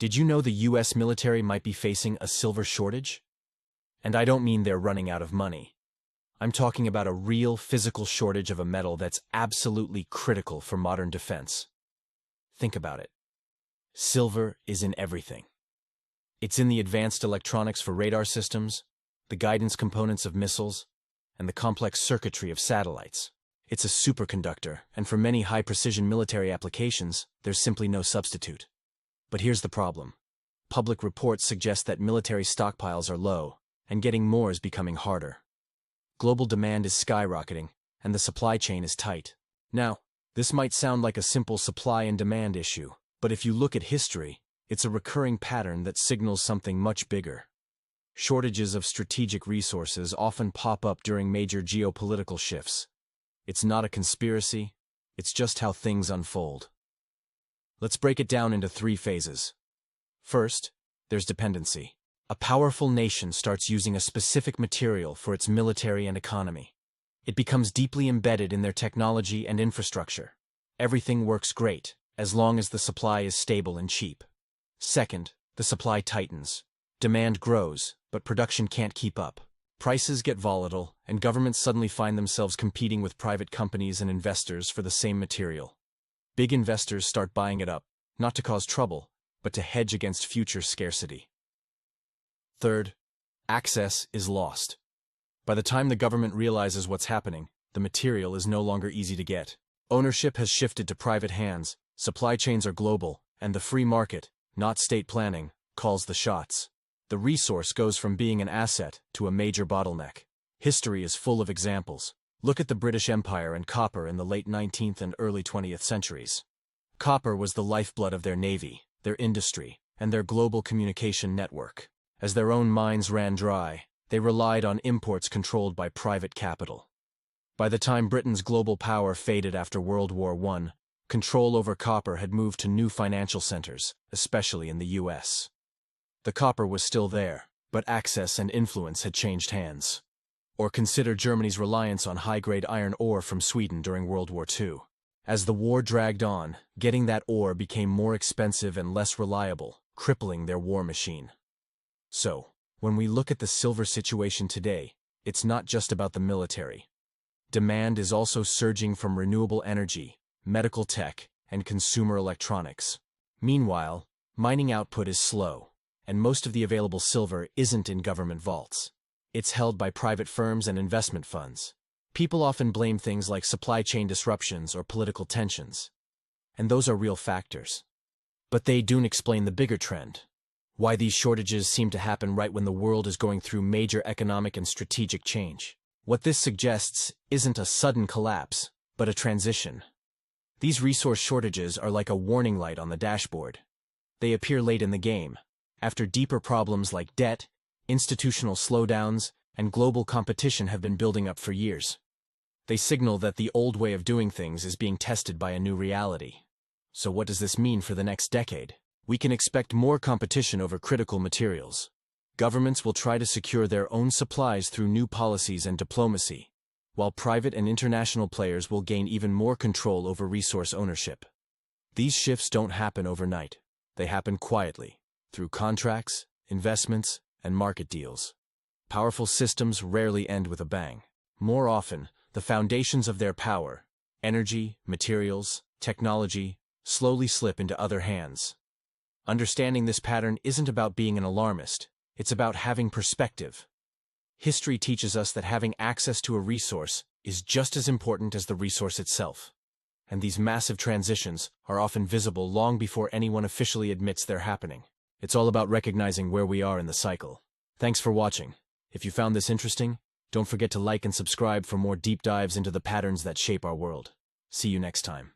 Did you know the US military might be facing a silver shortage? And I don't mean they're running out of money. I'm talking about a real physical shortage of a metal that's absolutely critical for modern defense. Think about it. Silver is in everything. It's in the advanced electronics for radar systems, the guidance components of missiles, and the complex circuitry of satellites. It's a superconductor, and for many high-precision military applications, there's simply no substitute. But here's the problem. Public reports suggest that military stockpiles are low, and getting more is becoming harder. Global demand is skyrocketing, and the supply chain is tight. Now, this might sound like a simple supply and demand issue, but if you look at history, it's a recurring pattern that signals something much bigger. Shortages of strategic resources often pop up during major geopolitical shifts. It's not a conspiracy, it's just how things unfold. Let's break it down into 3 phases. First, there's dependency. A powerful nation starts using a specific material for its military and economy. It becomes deeply embedded in their technology and infrastructure. Everything works great, as long as the supply is stable and cheap. Second, the supply tightens. Demand grows, but production can't keep up. Prices get volatile, and governments suddenly find themselves competing with private companies and investors for the same material. Big investors start buying it up, not to cause trouble, but to hedge against future scarcity. Third, access is lost. By the time the government realizes what's happening, the material is no longer easy to get. Ownership has shifted to private hands, supply chains are global, and the free market, not state planning, calls the shots. The resource goes from being an asset to a major bottleneck. History is full of examples. Look at the British Empire and copper in the late 19th and early 20th centuries. Copper was the lifeblood of their navy, their industry, and their global communication network. As their own mines ran dry, they relied on imports controlled by private capital. By the time Britain's global power faded after World War I, control over copper had moved to new financial centers, especially in the US. The copper was still there, but access and influence had changed hands. Or consider Germany's reliance on high-grade iron ore from Sweden during World War II. As the war dragged on, getting that ore became more expensive and less reliable, crippling their war machine. So, when we look at the silver situation today, it's not just about the military. Demand is also surging from renewable energy, medical tech, and consumer electronics. Meanwhile, mining output is slow, and most of the available silver isn't in government vaults. It's held by private firms and investment funds. People often blame things like supply chain disruptions or political tensions. And those are real factors. But they don't explain the bigger trend. Why these shortages seem to happen right when the world is going through major economic and strategic change. What this suggests isn't a sudden collapse, but a transition. These resource shortages are like a warning light on the dashboard. They appear late in the game, after deeper problems like debt, institutional slowdowns, and global competition have been building up for years. They signal that the old way of doing things is being tested by a new reality. So what does this mean for the next decade? We can expect more competition over critical materials. Governments will try to secure their own supplies through new policies and diplomacy, while private and international players will gain even more control over resource ownership. These shifts don't happen overnight. They happen quietly, through contracts, investments, and market deals. Powerful systems rarely end with a bang. More often, the foundations of their power, energy, materials, technology, slowly slip into other hands. Understanding this pattern isn't about being an alarmist, it's about having perspective. History teaches us that having access to a resource is just as important as the resource itself. And these massive transitions are often visible long before anyone officially admits they're happening. It's all about recognizing where we are in the cycle. Thanks for watching. If you found this interesting, don't forget to like and subscribe for more deep dives into the patterns that shape our world. See you next time.